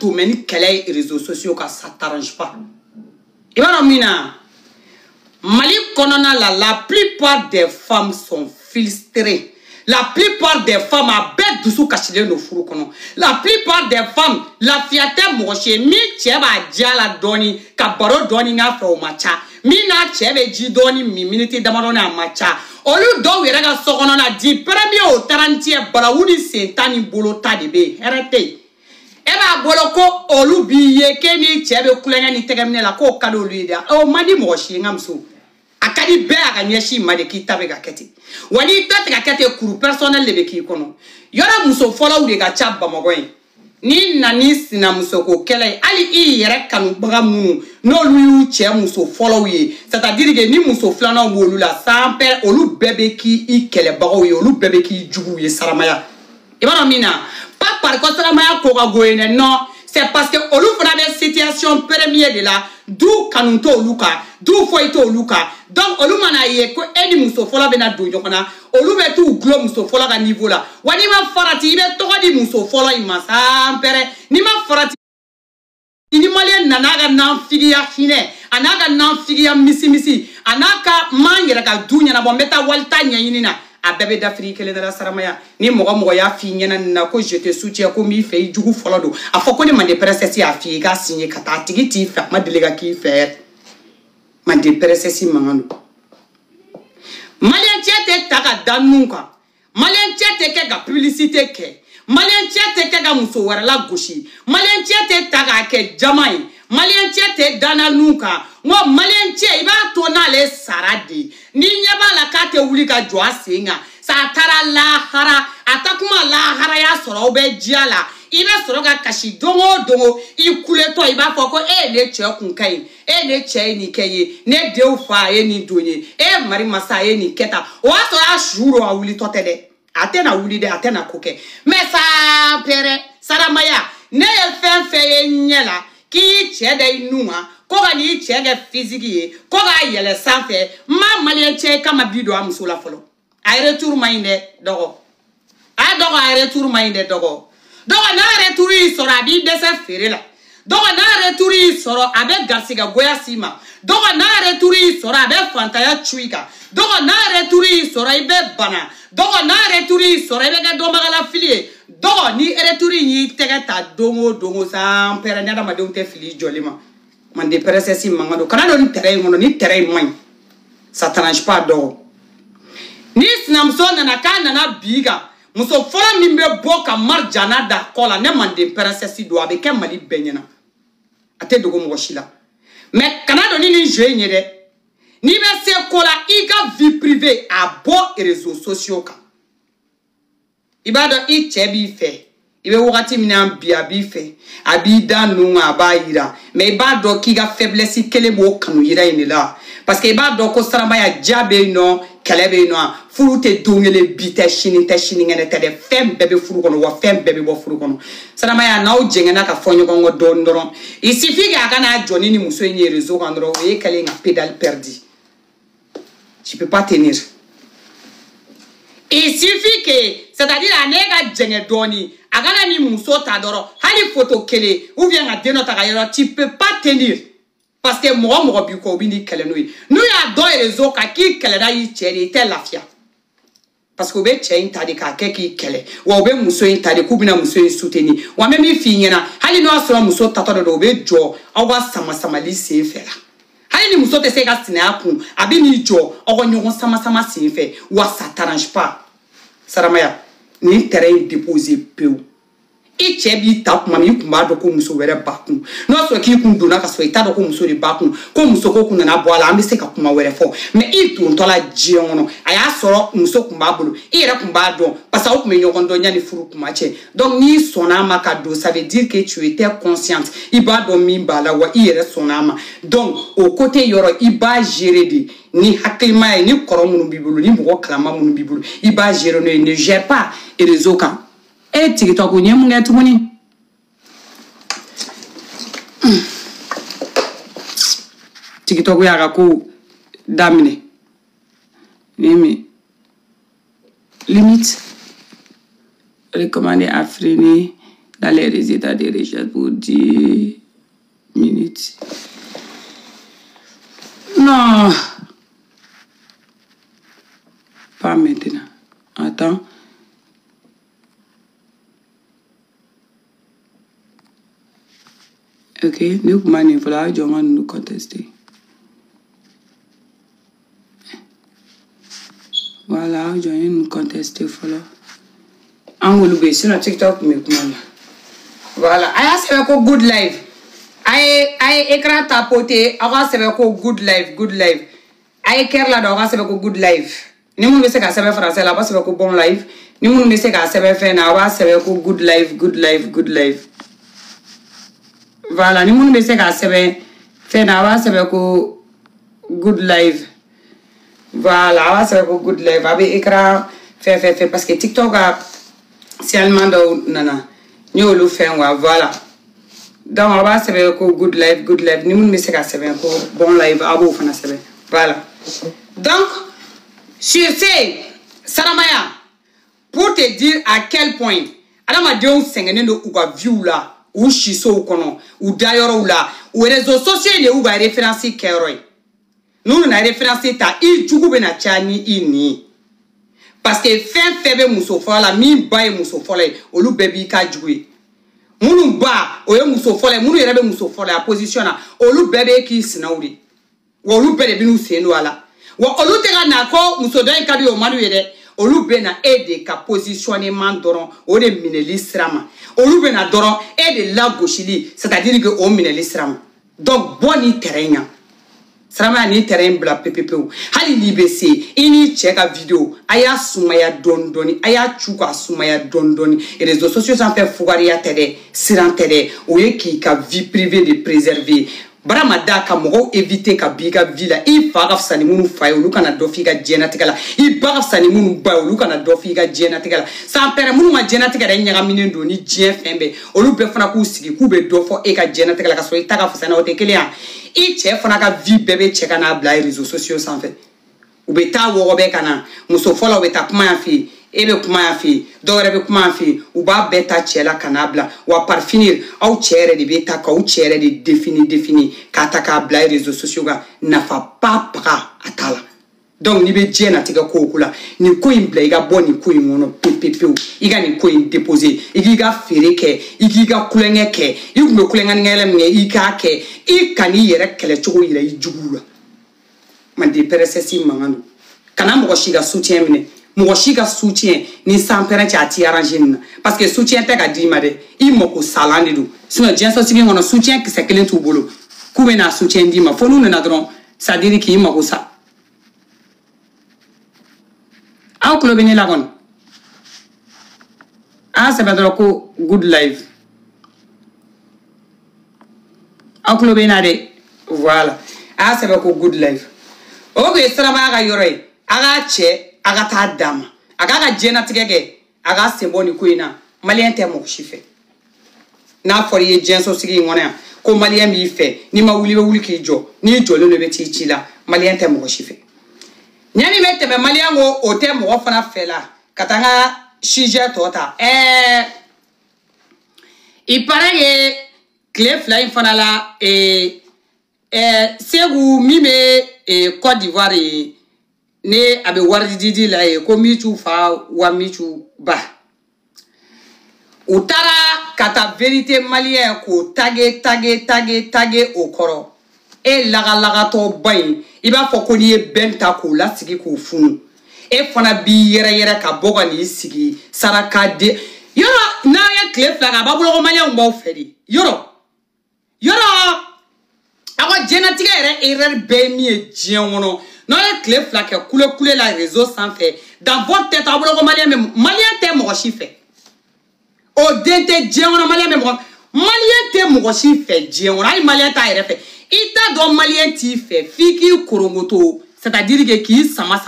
domaine qu'elle est réseaux sociaux car ça t'arrange pas. Et voilà mina Mali konona la plupart des femmes sont filtrées. La plupart des femmes a bête doucou kachile no furu kono. La plupart des femmes la fiate moche mi cheba diala doni ka baro doni nga fa o macha. Mi na chebe ji doni mi minute damarona macha. Olu do wera ga sokono na di premier o 30e bala wuni sentani bolo tadibe. Herete. Eba bolo ko olu biye ke ni chebe kulenga ni tegemne la ko kado luida. O madi moche ngamso. Akadi be aganyeshi made ki tabe ga keti. Wani tati ga keti kuru personnel lebe ki kono. Yora muso fola ure ga chaba magoy. Ni nani sina muso ko kele ali I yere kanu baga munu no lui che muso fola uye. C'est-à-dire que ni muso flana wolu la sans père olu bebe ki I kele bago ye olu bebe ki jugu ye saramaya. Ibana mina pas par contre saramaya ko ga goyene non. C'est parce que olu fona des situations première de là d'où kanunto oluka d'où foito oluka donc olu mana ye ko eni muso fola bena do jokona olu be tu glo muso fola ga niveau là wani ma farati be to di muso fola imasa ampere ni ma farati ni malien nanaga nan figia hine anaga nan figia misi anaka mangera ka dunya na bombeta walta nyinina abebe d'Afrique le la saramaya ni mogo ya fi nyana na ko je te soutiens ko mi fe jugu folo do afoko ni mande princesse ya fi ga signé kata tigiti fa ma delega ki faire mande princesse mangano malien tiete taka danunka malien tiete ke ga publicité ke malien tiete ke ga muso wara la goshi malien tiete taka ke jamai malien tiete dana nuka mo malien tie iba tona le saradi ni nyaba la kate wuli ka jo asenga sa tara la hara atakuma la hara ya soro be jiala ibe soro ga kashi dongo I kuleto iba foko ne che kunkai ne che ni keye ne deufa ni donye mari masa ni keta o aso ya shuro a wuli totede atena wuli de atena koke mais sa pere saramaya ne fen fe nyela ki che de numa koga ni chege physique koga yele sanfe ma malien che kama bido amso la folo ay retour mainde dogo a dogo ay retour mainde dogo na retour yi soro abi de se fere la dogo na retour yi soro abe garsiga goya sima dogo na retour yi soro abe fantaya chuika dogo na retour yi soro ibe bana dogo na retour yi soro ibe ga do magala filie dogo ni retour yi tegeta dongo sa pere nyada ma de unte fili jolima mande princesse mangado kana do terrain ngono ni terrain moy ça t'arrange pas do ni snamso na kana na biga muso fola mimbe boka marjana da kola ne mande princesse do avec mali benyana ate dogo mo shila mais kana do ni jeu nyede ni be se kola iga vie privée a bo réseaux sociaux ka ibado I chebi fe ibe wakati mina bi fe abi danu abayira mais ba do ki ga faiblesse kele mo kanu yira inela parce que ba do ko saramba ya jabe no kelebe no furu te dongele bite shini ngene te de fem bebe furu kono wa fem bebe bo furu kono saramba ya na o jengena ka fonyo ko ngo ndoro il suffit ga kana joni ni muso ni réseau ko ndoro e kale nga pédale perdu tu peux pas tenir. Il suffit que, c'est-à-dire, la nègre djenge doni, agana ni muso tadoro, hali photo kele, ou bien à denota gayoro, tu peux pas tenir. Parce que moi biko bini kele nous. Nous ya do réseau ka ki kele da yi cheri tel lafia. Parce que be chen tadi ka ki kele. Wa be muso yin tadi kubina muso yin souteni. Wa même fi nyena, hali no asoro muso tatoro do be jo, awa sama li se fela. Hali ni muso te se ga sina akun abi ni jo ogo nyogon sama se fe wa ça t'arrange pas saramaya ni terrain déposé peu I chebi tap mami kumba do ko muso were bakun no so ki kun dona ka so ita do ko muso de bakun ko muso ko kun na boala ambe se ka kuma were fo mais I tun tola jiono aya soro muso kumba bulu I era kumba do parce que me nyogon do nyani furu kuma che donc ni sonama ka do ça veut dire que tu étais consciente I ba do mi bala wa I era sonama donc au côté yoro I ba gérer di ni hakilima ni koromunu bibulu ni mo kalama munu bibulu I ba gérer ne gère pas et réseau kan et TikTok ou nyemu tumuni TikTok ya ko damine nimi limite recommander à freiner dans les résultats des recherches pour 10 minutes. Non. Pas maintenant. Attends. Ok, nous pouvons nous contester. Voilà, je vais nous contester. En Wolobe, sur le TikTok, mais comment? Voilà, I have a good life. I écran tapoté, I have a good life, good life. I care là, I have a good life. Ni moun me se ka sebe français là, I have a bon life. Ni moun me se ka sebe fait na, I have a good life, good life, good life. Voilà, ni moun me se ka sebe fait na, I have a good life. Voilà, I have a good life. Avec écran fait parce que TikTok a c'est allemand nana. Ni olu fait voilà. Donc on va savoir que good life ni moun me se ka sebe ko bon life abo fana sebe. Voilà. Donc je sais Saramaya pour te dire à quel point adama deon sengene no uga view là ou shiso kono ou d'ailleurs là ou réseaux sociaux de uga référencer keroy. Nous na référencer ta il jugu be na chani ini. Parce que fin febe musofola mi baye musofola olu bebi ka jugu. Munu ba oye musofola munu yerebe musofola position na olu bebe ki sinauri. Wo olu bebe binu seno ala. Wa olu tega na ko musodo en kabi o manu yere olu be na aide ka positionnement doron o de mineli srama olu be na doron aide la gauchili c'est-à-dire que o mineli srama donc boni terrain srama ni terrain bla ppp hali libc ini cheka video aya sumaya dondoni aya chuka sumaya dondoni et les réseaux sociaux en fait fougaria tede sirantede o ye ki ka vie privée de préserver Brama da ka mogo éviter ka biga villa I fa sani munu fa olu kana dofiga jenatikala I ba sani munu ba olu kana dofiga jenatikala sa pere munu ma jenatikala nyaga minendo ni je fembe olu be fana ku sigi ku be dofo e ka jenatikala ka so I taka fana o te kelia I che fana ka vie bebe che kana bla réseaux sociaux sans fait u be ta wo be kana muso fola be ta kuma ya fi ebe kuma ya fi dore be kuma fi u ba beta chela kanabla wa par finir au chere de beta ka u chere de défini kata ka bla réseaux sociaux ga na fa pas pra atala donc ni be jena tiga ko kula ni ko imbla iga boni ko imono ppp iga ni ko déposer iga fere ke iga kulenge ke igme kulenga ngele mwe ika ke ikani yere kele chogo yire ijugura man de peresesi mangano kana mo shiga soutien mine mo shiga soutien ni sans pere cha ti arranger parce que soutien te ka di made I moko salande do sinon bien so sigi ngono soutien ki se kelen tu bolo ku be na soutien di ma fo nous na dron ça dire ki moko sa aw klo beni la gon a se bedro ko good life aw klo bena de voilà a se be ko good life o be sara ba ga yore aga che aga ta dama aga ga jena tigege aga semboni kuina malien te mo chife na for ye jenso sigi ngona ko malien mi fe ni ma wuli ki jo ni jo le beti chila malien te mo chife nyani mette me malien go o te mo fana fela katanga shije tota il paraît que clé fly fana la segu mime Côte d'Ivoire ne abe wardi didi la ko michu fa wa michu ba utara kata vérité malien ko tage okoro e laga to bay iba fo ko ni benta ko la sigi ko funu e fana bi yere ka boga ni sigi saraka de yoro na ya clef la ba bulo ko malien mbo feri yoro awa genetique erreur be mi e jienwono non les clés flaques couler la réseau sans fait dans votre tête à bloc malien même malien te mo chife o dente dien on malien même malien te mo chife dien on ai malien ta refe ita do malien ti fait fiki korongoto c'est-à-dire que qui sama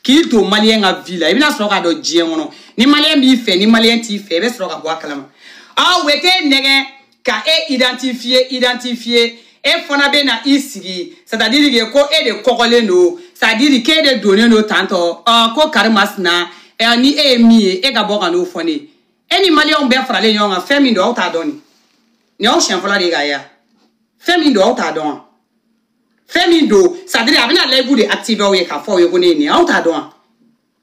qui do malien a villa ibina so ka do dien on ni malien mi fait ni malien ti fait be so ka boa kalama ah wete nege ka identifier et fona be na isigi c'est-à-dire que ko e de kokole no c'est-à-dire que de donner no tanto ko karimas na ni mi e ga boga no fone Et ni malien be frale yon a femi do ta doni. Ni o chien fola de gaya. Femi do ta don. Femi do ça dire abina lebu de active o ye ka fo yo koni ni o ta don.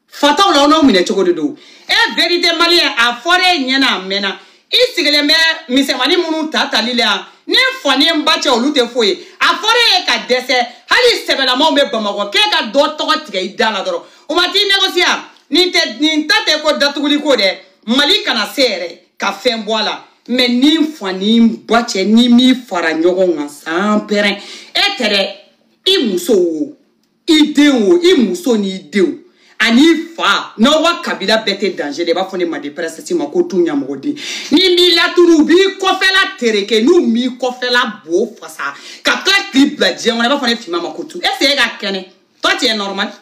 Fata o no mine choko do. E vérité malien a foré nyana mena. Isigele me misemani munu tata lila. Ni foni mbache olute foye. A foré ka dese hali sebela mo me bamako ke ka do to tiga idala doro. O mati negocia ni tate ko datuguli ko de Mali kana sere ka fen boala mais ni foni mbache ni mi fara nyogo sans perin etere I muso ideo I muso ni ideo ani fa no wa kabila bete danger de ba fone ma de presse ti ma ko tunya modi ni mi la tunu bi ko fe la tereke nu mi ko fe la bo fasa ka kla clip la je on ba fone fi ma ko tu est ce ga kene toi tu es normal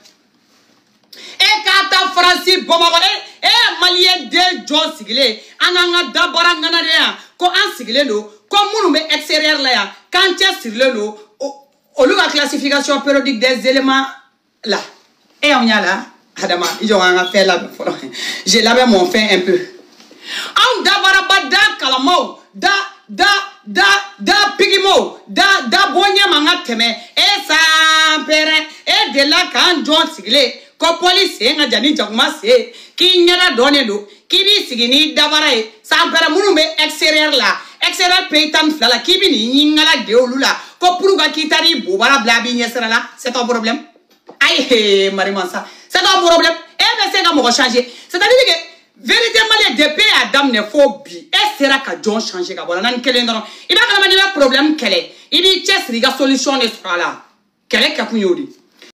e ka ta France bo ma malien de jo sigile ananga dabara ngana de ko an sigile lo ko munu be extérieur la ya quand tu sur le lo au la classification périodique des éléments là et on y a là Adama ils ont un affaire là j'ai lavé mon fin un peu on dabara bada kalamo da pigimo da bonya manga teme e sa pere e de la kan John sigile ko police nga jani jagma se ki nyala donné do ki bi sigini dabara e sa pere munu be extérieur là extérieur paytan flala ki bi ni ngala de olula ko pruga ki tari bobara blabi nyesra là c'est un problème aïe marimansa c'est un problème et ben c'est comme changer c'est-à-dire que vérité malien de paix adam ne faut bi et sera ka John changer ka bona nan kelen don il va quand même problème quel est il dit chess riga solution ne sera là quel est ka kunyodi